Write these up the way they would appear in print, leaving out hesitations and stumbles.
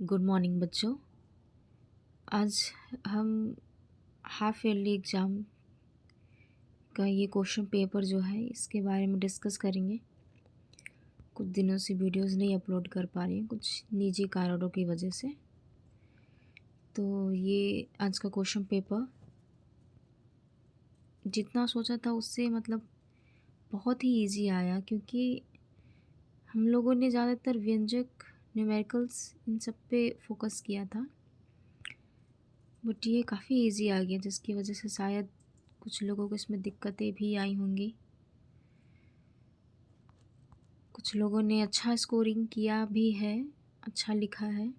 Good morning बच्चों। आज हम हाफ ईयरली एग्ज़ाम का ये क्वेश्चन पेपर जो है इसके बारे में डिस्कस करेंगे। कुछ दिनों से वीडियोस नहीं अपलोड कर पा रही हूँ कुछ निजी कारणों की वजह से। तो ये आज का क्वेश्चन पेपर जितना सोचा था उससे बहुत ही इजी आया, क्योंकि हम लोगों ने ज़्यादातर व्यंजक, न्यूमेरिकल्स इन सब पे फोकस किया था। बट ये काफ़ी इजी आ गया, जिसकी वजह से शायद कुछ लोगों को इसमें दिक्कतें भी आई होंगी। कुछ लोगों ने अच्छा स्कोरिंग किया भी है, अच्छा लिखा है,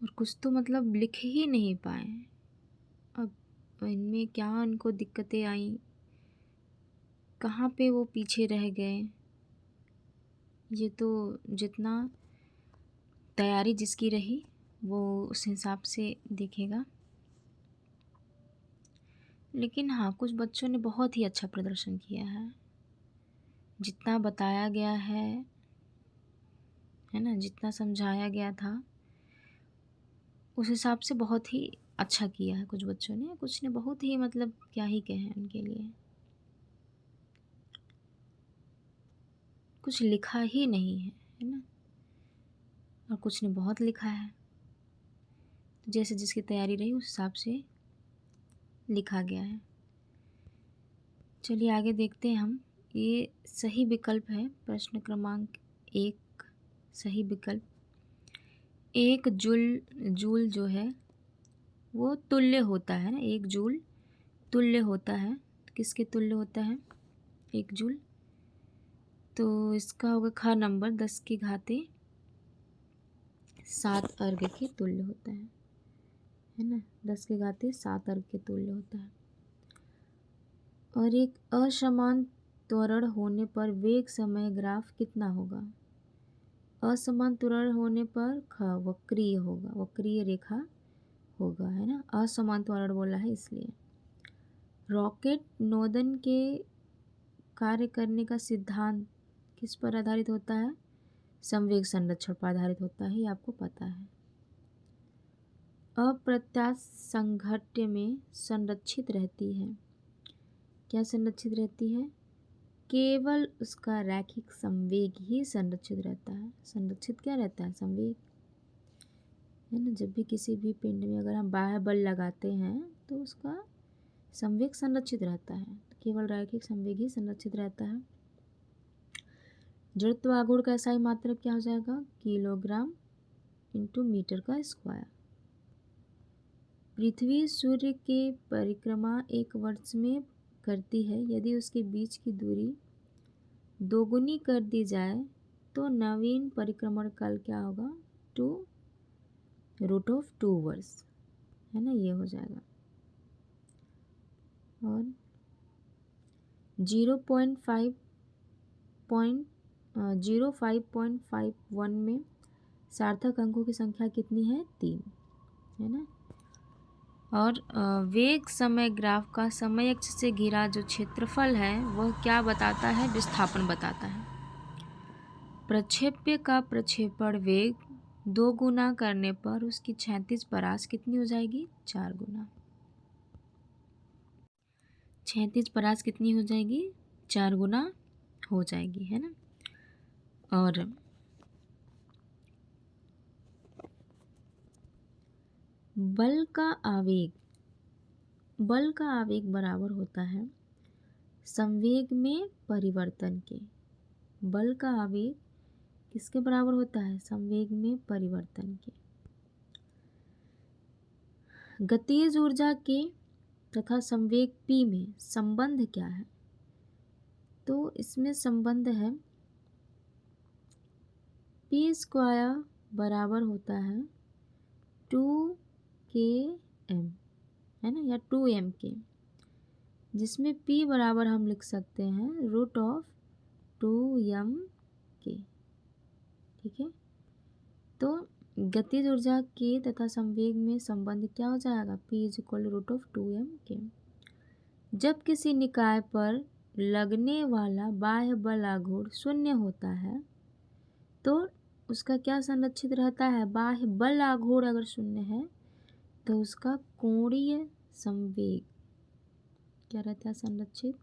और कुछ तो लिख ही नहीं पाए। अब इनमें क्या उनको दिक्कतें आई, कहाँ पे वो पीछे रह गए, ये तो जितना तैयारी जिसकी रही वो उस हिसाब से देखेगा। लेकिन हाँ, कुछ बच्चों ने बहुत ही अच्छा प्रदर्शन किया है। जितना बताया गया है ना, जितना समझाया गया था उस हिसाब से बहुत ही अच्छा किया है कुछ बच्चों ने। कुछ ने बहुत ही क्या ही कहें उनके लिए, कुछ लिखा ही नहीं है ना, और कुछ ने बहुत लिखा है। तो जैसे जिसकी तैयारी रही उस हिसाब से लिखा गया है। चलिए आगे देखते हैं हम। ये सही विकल्प है, प्रश्न क्रमांक 1 सही विकल्प। 1 जूल जो है वो तुल्य होता है ना, 1 जूल तुल्य होता है। किसके तुल्य होता है 1 जूल? तो इसका होगा ख नंबर 10 की घाते 7 अर्घ के तुल्य होता है ना, 10 की घाते 7 अर्घ के तुल्य होता है। और एक असमान त्वरण होने पर वेग समय ग्राफ कितना होगा? असमान त्वरण होने पर ख वक्रीय होगा, वक्रीय रेखा होगा, है ना। असमान त्वरण बोला है इसलिए। रॉकेट नोदन के कार्य करने का सिद्धांत किस पर आधारित होता है? संवेग संरक्षण पर आधारित होता है, ये आपको पता है। अप्रत्यास्थ संघट्य में संरक्षित रहती है। क्या संरक्षित रहती है? केवल उसका रैखिक संवेग ही संरक्षित रहता है। संरक्षित क्या रहता है? संवेग, है ना। जब भी किसी भी पिंड में अगर हम बाह्य बल लगाते हैं तो उसका संवेग संरक्षित रहता है, तो केवल रैखिक संवेग ही संरक्षित रहता है। जड़त्व आघूर्ण का SI मात्रक क्या हो जाएगा? किलोग्राम इंटू मीटर का स्क्वायर। पृथ्वी सूर्य के परिक्रमा 1 वर्ष में करती है। यदि उसके बीच की दूरी दोगुनी कर दी जाए तो नवीन परिक्रमण काल क्या होगा? 2√2 वर्ष, है ना, ये हो जाएगा। और 05.51 में सार्थक अंकों की संख्या कितनी है? 3, है ना। और वेग समय ग्राफ का समय अक्ष से घिरा जो क्षेत्रफल है वह क्या बताता है? विस्थापन बताता है। प्रक्षेप्य का प्रक्षेपण वेग 2 गुना करने पर उसकी क्षैतिज परास कितनी हो जाएगी? 4 गुना। क्षैतिज परास कितनी हो जाएगी? 4 गुना हो जाएगी, है ना। और बल का आवेग बराबर होता है संवेग में परिवर्तन के। बल का आवेग किसके बराबर होता है? संवेग में परिवर्तन के। गतिज ऊर्जा के तथा संवेग P में संबंध क्या है? तो इसमें संबंध है P² बराबर होता है 2km, है ना, या 2m के, जिसमें P बराबर हम लिख सकते हैं √2m के। ठीक है, तो गतिज ऊर्जा के तथा संवेग में संबंध क्या हो जाएगा? P √2m के। जब किसी निकाय पर लगने वाला बाह्य बल आघूर्ण 0 होता है तो उसका क्या संरक्षित रहता है? बाह्य बल आघूर्ण अगर शून्य है तो उसका कोणीय संवेग क्या रहता है? संरक्षित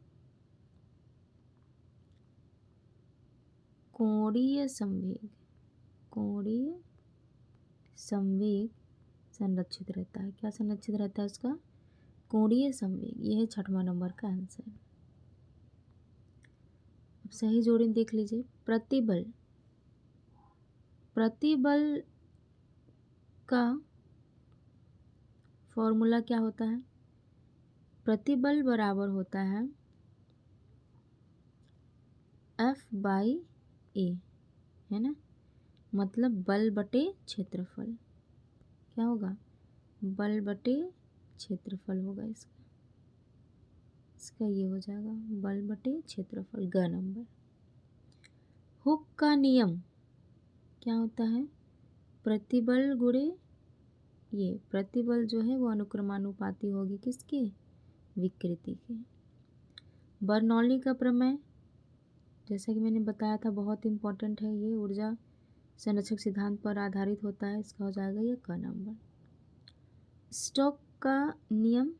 कोणीय संवेग, कोणीय संवेग संरक्षित रहता है। क्या संरक्षित रहता है उसका? कोणीय संवेग। यह है 6वां नंबर का आंसर। अब सही जोड़ी देख लीजिए। प्रतिबल, प्रतिबल का फॉर्मूला क्या होता है? प्रतिबल बराबर होता है F/A, है ना, मतलब बल बटे क्षेत्रफल। क्या होगा? बल बटे क्षेत्रफल होगा इसका। इसका ये हो जाएगा बल बटे क्षेत्रफल, ग नंबर। हुक का नियम क्या होता है? प्रतिबल गुणे ये प्रतिबल जो है वो अनुक्रमानुपाती होगी किसके? विकृति के। बर्नौली का प्रमेय जैसा कि मैंने बताया था बहुत इंपॉर्टेंट है, ये ऊर्जा संरक्षक सिद्धांत पर आधारित होता है। इसका हो जाएगा ये क नंबर। स्टोक का नियम,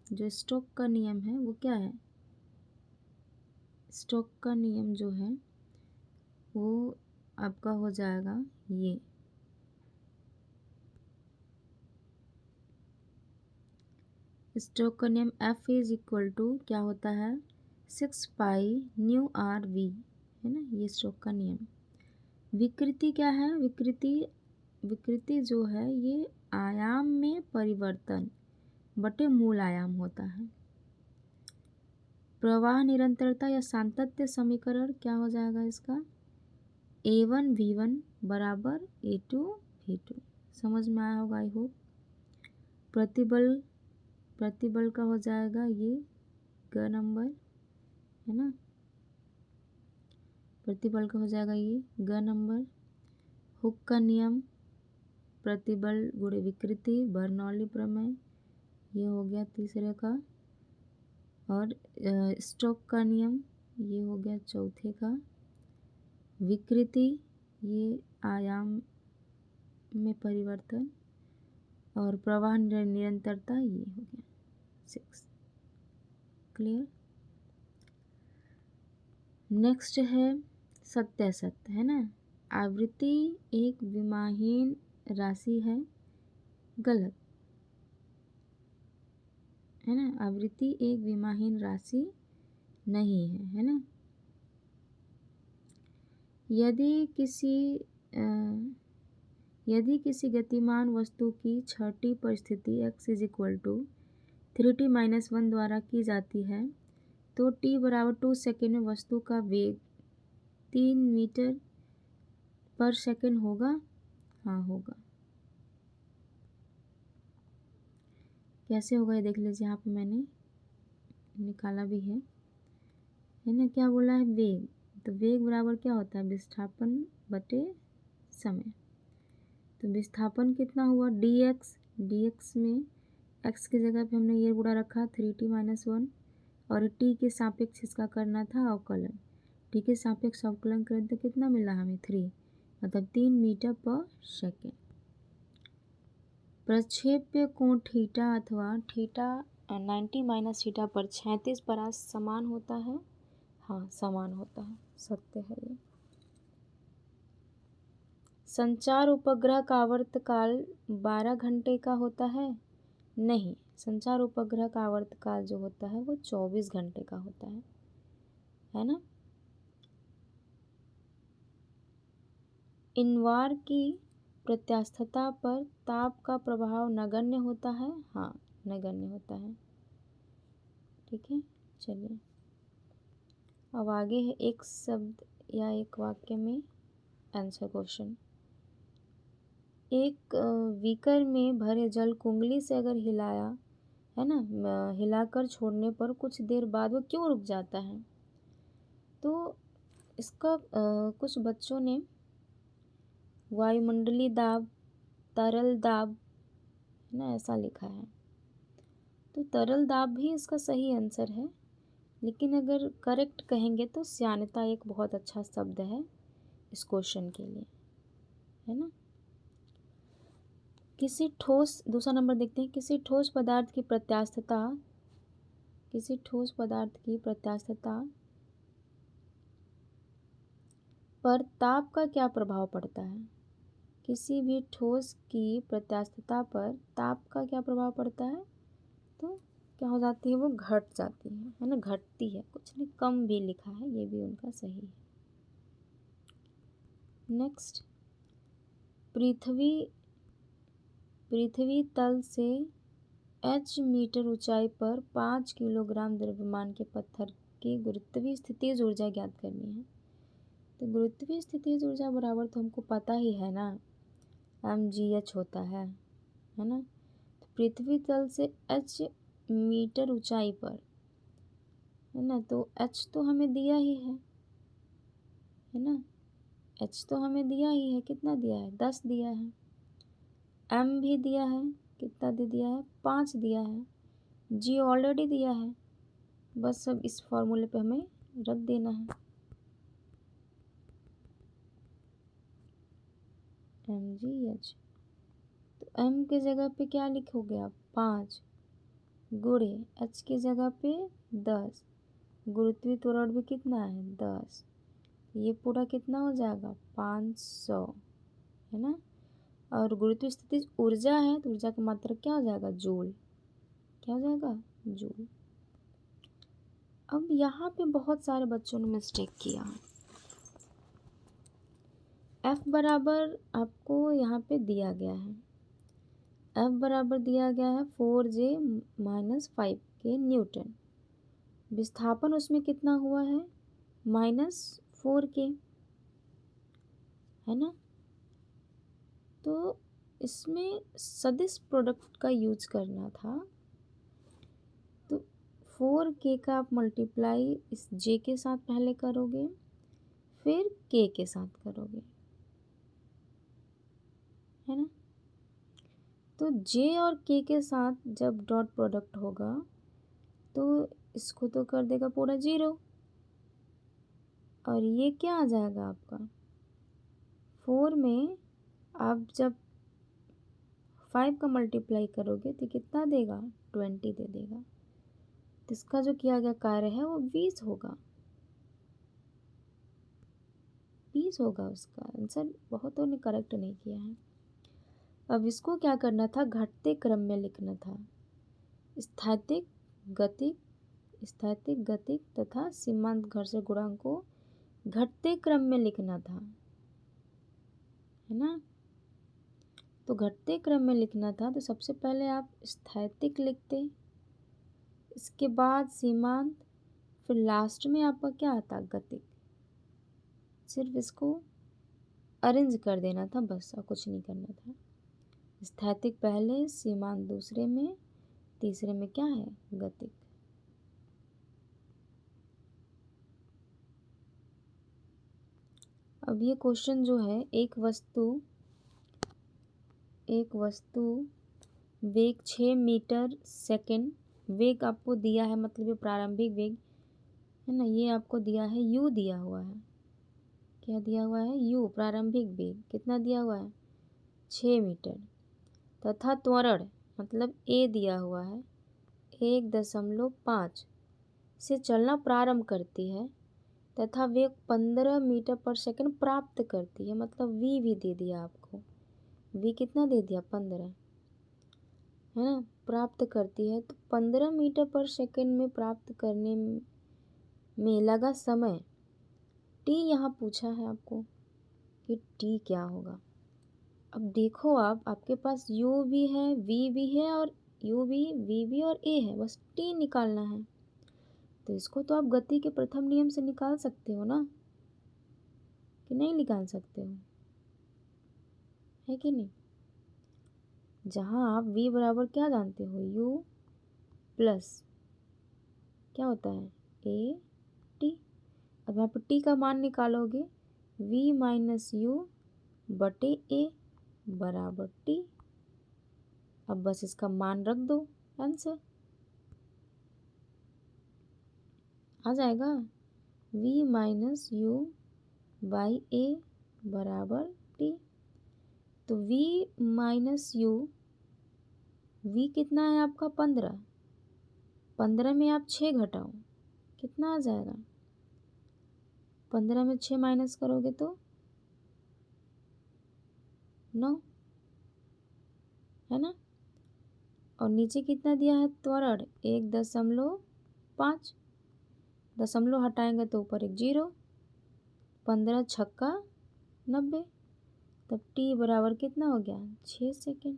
जो स्टोक का नियम है वो क्या है? स्टोक का नियम जो है वो आपका हो जाएगा ये स्टोक का नियम F इज इक्वल टू क्या होता है? 6π/v, है ना, ये स्टोक का नियम। विकृति क्या है? विकृति जो है ये आयाम में परिवर्तन बटे मूल आयाम होता है। प्रवाह निरंतरता या सातत्य समीकरण क्या हो जाएगा इसका? A1V1 बराबर A2V2। समझ में आया होगा आई होप। प्रतिबल का हो जाएगा ये ग नंबर, है ना, प्रतिबल का हो जाएगा ये ग नंबर। हुक का नियम प्रतिबल गुणे विकृति, बर्नौली प्रमेय ये हो गया तीसरे का। और स्टोक का नियम ये हो गया चौथे का। विकृति ये आयाम में परिवर्तन, और प्रवाह निरंतरता ये हो गया 6। क्लियर। नेक्स्ट है सत्यासत्य, है ना। आवृत्ति एक विमाहीन राशि है, गलत, है ना। आवृत्ति एक विमाहीन राशि नहीं है ना। यदि किसी गतिमान वस्तु की छठी परिस्थिति x is equal to 3t-1 द्वारा की जाती है तो t बराबर 2 सेकेंड में वस्तु का वेग 3 मीटर पर सेकेंड होगा? हाँ होगा। कैसे होगा ये देख लीजिए, यहाँ पे मैंने निकाला भी है ना। क्या बोला है? वेग। तो वेग बराबर क्या होता है? विस्थापन बटे समय। तो विस्थापन कितना हुआ? dx में x की जगह पे हमने ये गुणा रखा 3t-1, और t के सापेक्ष इसका करना था अवकलन। t के सापेक्ष अवकलन करें तो कितना मिला हमें? 3, मतलब 3 मीटर पर सेकेंड। प्रक्षेप्य कोण थीटा अथवा थीटा 90 - थीटा पर 36 परास समान होता है। हाँ समान होता है, सत्य है ये। संचार उपग्रह का आवर्तकाल 12 घंटे का होता है? नहीं, संचार उपग्रह का आवर्तकाल जो होता है वो 24 घंटे का होता है ना। इनवार की प्रत्यास्थता पर ताप का प्रभाव नगण्य होता है? हाँ नगण्य होता है। ठीक है, चलिए अब आगे है एक शब्द या एक वाक्य में आंसर क्वेश्चन। एक बीकर में भरे जल को उंगली से अगर हिलाया, है ना, हिलाकर छोड़ने पर कुछ देर बाद वो क्यों रुक जाता है? तो इसका कुछ बच्चों ने वायुमंडलीय दाब, तरल दाब, है ना, ऐसा लिखा है। तो तरल दाब भी इसका सही आंसर है, लेकिन अगर करेक्ट कहेंगे तो श्यानता एक बहुत अच्छा शब्द है इस क्वेश्चन के लिए। है ना। किसी ठोस, दूसरा नंबर देखते हैं, किसी ठोस पदार्थ की प्रत्यास्थता, किसी ठोस पदार्थ की प्रत्यास्थता पर ताप का क्या प्रभाव पड़ता है। किसी भी ठोस की प्रत्यास्थता पर ताप का क्या प्रभाव पड़ता है, तो क्या हो जाती है, वो घट जाती है ना, घटती है, कुछ नहीं कम भी लिखा है, ये भी उनका सही है। नेक्स्ट, पृथ्वी पृथ्वी तल से h मीटर ऊंचाई पर 5 किलोग्राम द्रव्यमान के पत्थर की गुरुत्वीय स्थितिज ऊर्जा ज्ञात करनी है। तो गुरुत्वीय स्थितिज ऊर्जा बराबर तो हमको पता ही है ना, mgh होता है ना। तो पृथ्वी तल से h मीटर ऊंचाई पर, है ना, तो h तो हमें दिया ही है ना, h तो हमें दिया ही है, कितना दिया है, 10 दिया है। m भी दिया है, कितना दे दिया है, 5 दिया है। g ऑलरेडी दिया है, बस अब इस फॉर्मूले पे हमें रख देना है, mgh। तो m के जगह पे क्या लिखोगे आप, 5 गुणे h की जगह पे 10, गुरुत्वीय त्वरण भी कितना है, 10, ये पूरा कितना हो जाएगा, 500, है ना। और गुरुत्वीय स्थितिज ऊर्जा है, तो ऊर्जा का मात्रा क्या हो जाएगा, जूल, क्या हो जाएगा, जूल। अब यहाँ पे बहुत सारे बच्चों ने मिस्टेक किया। F बराबर आपको यहाँ पे दिया गया है, F बराबर दिया गया है 4J - 5K न्यूटन। विस्थापन उसमें कितना हुआ है, -4K, है ना। तो इसमें सदिश प्रोडक्ट का यूज करना था, तो 4K का आप मल्टीप्लाई इस J के साथ पहले करोगे, फिर K के साथ करोगे, है ना। तो J और K के साथ जब डॉट प्रोडक्ट होगा तो इसको तो कर देगा पूरा 0, और ये क्या आ जाएगा आपका, 4 में आप जब 5 का मल्टीप्लाई करोगे तो कितना देगा, 20 दे देगा। तो इसका जो किया गया कार्य है वो 20 होगा, 20 होगा उसका आंसर। बहुतों ने करेक्ट नहीं किया है। अब इसको क्या करना था, घटते क्रम में लिखना था, स्थैतिक गतिक, स्थैतिक गतिक तथा सीमांत घर्षण गुणांक को घटते क्रम में लिखना था, है ना। तो घटते क्रम में लिखना था, तो सबसे पहले आप स्थैतिक लिखते, इसके बाद सीमांत, फिर लास्ट में आपका क्या आता, गतिक। सिर्फ इसको अरेंज कर देना था बस, और कुछ नहीं करना था। स्थैतिक पहले, सीमांत दूसरे में, तीसरे में क्या है, गतिक। अब ये क्वेश्चन जो है, एक वस्तु वेग 6 मीटर सेकेंड, वेग आपको दिया है, मतलब ये प्रारंभिक वेग है ना, ये आपको दिया है, u दिया हुआ है, क्या दिया हुआ है, u प्रारंभिक वेग कितना दिया हुआ है, 6 मीटर, तथा त्वरण मतलब a दिया हुआ है 1.5 से चलना प्रारंभ करती है, तथा वेग 15 मीटर पर सेकंड प्राप्त करती है, मतलब v भी दे दिया आपको, v कितना दे दिया, 15, है ना, प्राप्त करती है। तो 15 मीटर पर सेकंड में प्राप्त करने में लगा समय t यहाँ पूछा है आपको कि t क्या होगा। अब देखो आपके पास u भी है, v भी है, और u भी, v भी और a है, बस t निकालना है। तो इसको तो आप गति के प्रथम नियम से निकाल सकते हो ना, कि नहीं निकाल सकते हो, है कि नहीं। जहाँ आप v बराबर क्या जानते हो, u प्लस क्या होता है, a t। अब यहाँ पर t का मान निकालोगे, v माइनस u बटे a बराबर t। अब बस इसका मान रख दो, आंसर आ जाएगा, v minus u by a बराबर t। तो v माइनस यू, v कितना है आपका 15, 15 में आप 6 घटाओ, कितना आ जाएगा? 15 में 6 माइनस करोगे तो 9, है ना। और नीचे कितना दिया है त्वरण? 1.5, दशमलव हटाएंगे तो ऊपर एक 0, 15 छक्का 90, तब t बराबर कितना हो गया? 6 सेकेंड।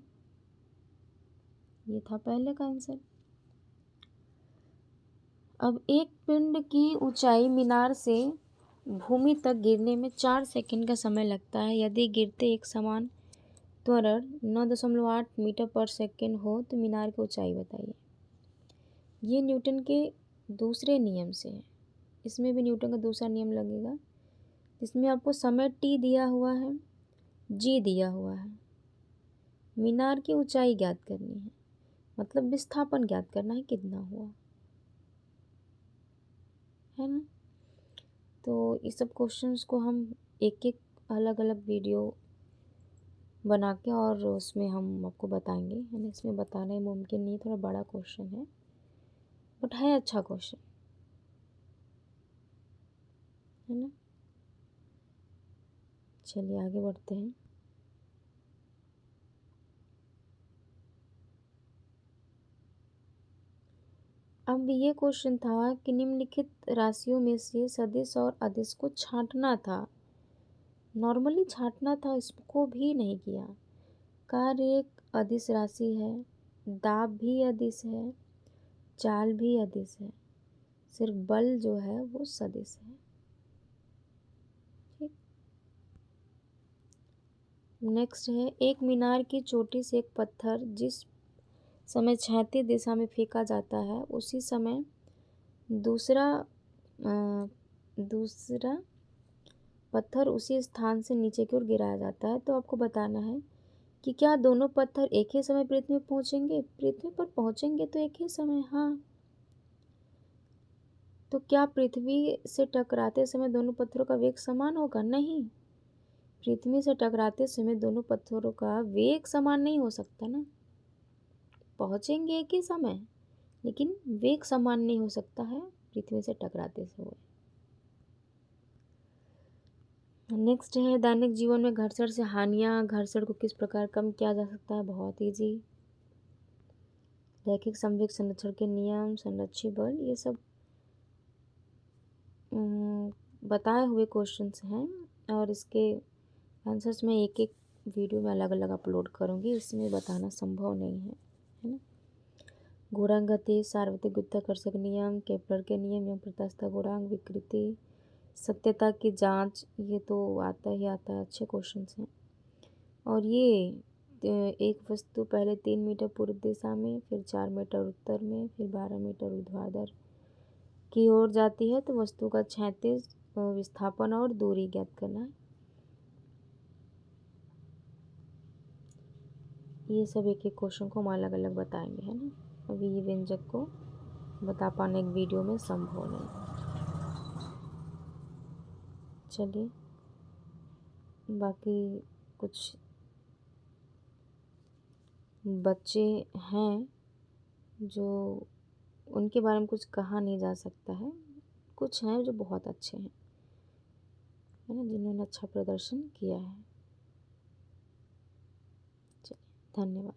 ये था पहले का आंसर। अब एक पिंड की ऊंचाई मीनार से भूमि तक गिरने में 4 सेकेंड का समय लगता है। यदि गिरते एक समान त्वरण 9.8 मीटर पर सेकेंड हो तो मीनार की ऊंचाई बताइए। ये न्यूटन के दूसरे नियम से है। इसमें भी न्यूटन का दूसरा नियम लगेगा। इसमें आपको समय t दिया हुआ है, g दिया हुआ है, मीनार की ऊंचाई ज्ञात करनी है, मतलब विस्थापन ज्ञात करना है कितना हुआ, है ना। तो इस सब क्वेश्चंस को हम एक एक अलग अलग वीडियो बना के और उसमें हम आपको बताएंगे, है ना। इसमें बताना ही मुमकिन नहीं, थोड़ा बड़ा क्वेश्चन है बट है अच्छा क्वेश्चन, है ना। चलिए आगे बढ़ते हैं। अब ये क्वेश्चन था कि निम्नलिखित राशियों में से सदिश और अदिश को छांटना था। नॉर्मली छांटना था, इसको भी नहीं किया। कार्य एक अदिश राशि है, दाब भी अदिश है, चाल भी अदिश है, सिर्फ बल जो है वो सदिश है। ठीक, नेक्स्ट है, एक मीनार की चोटी से एक पत्थर जिस समय क्षैतिज दिशा में फेंका जाता है उसी समय दूसरा पत्थर उसी स्थान से नीचे की ओर गिराया जाता है। तो आपको बताना है कि क्या दोनों पत्थर एक ही समय पृथ्वी पर पहुंचेंगे? पृथ्वी पर पहुंचेंगे तो एक ही समय, हाँ। तो क्या पृथ्वी से टकराते समय दोनों पत्थरों का वेग समान होगा? नहीं, पृथ्वी से टकराते समय दोनों पत्थरों का वेग समान नहीं हो सकता ना। पहुंचेंगे एक ही समय लेकिन वेग समान नहीं हो सकता है पृथ्वी से टकराते समय। नेक्स्ट है, दैनिक जीवन में घर्षण से हानियां, घर्षण को किस प्रकार कम किया जा सकता है? बहुत ईजी। रैखिक संवेग संरक्षण के नियम, संरक्षी बल, ये सब बताए हुए क्वेश्चंस हैं और इसके आंसर्स मैं एक एक वीडियो में अलग अलग अपलोड करूँगी, इसमें बताना संभव नहीं है ना। गुणांक गति, सार्वत्रिक गुरुत्वाकर्षण नियम, केपलर के नियम एवं प्रत्यास्थता गुणांक, विकृति, सत्यता की जांच, ये तो आता ही आता है, अच्छे क्वेश्चंस हैं। और ये एक वस्तु पहले 3 मीटर पूर्व दिशा में, फिर 4 मीटर उत्तर में, फिर 12 मीटर ऊर्ध्वाधर की ओर जाती है तो वस्तु का क्षैतिज विस्थापन और दूरी ज्ञात करना है। ये सब एक एक क्वेश्चन को हम अलग अलग बताएंगे, है ना। अभी ये व्यंजक को बता पाना एक वीडियो में संभव नहीं। चलिए, बाकी कुछ बच्चे हैं जो उनके बारे में कुछ कहा नहीं जा सकता है, कुछ हैं जो बहुत अच्छे हैं, है ना, जिन्होंने अच्छा प्रदर्शन किया है। चलिए, धन्यवाद।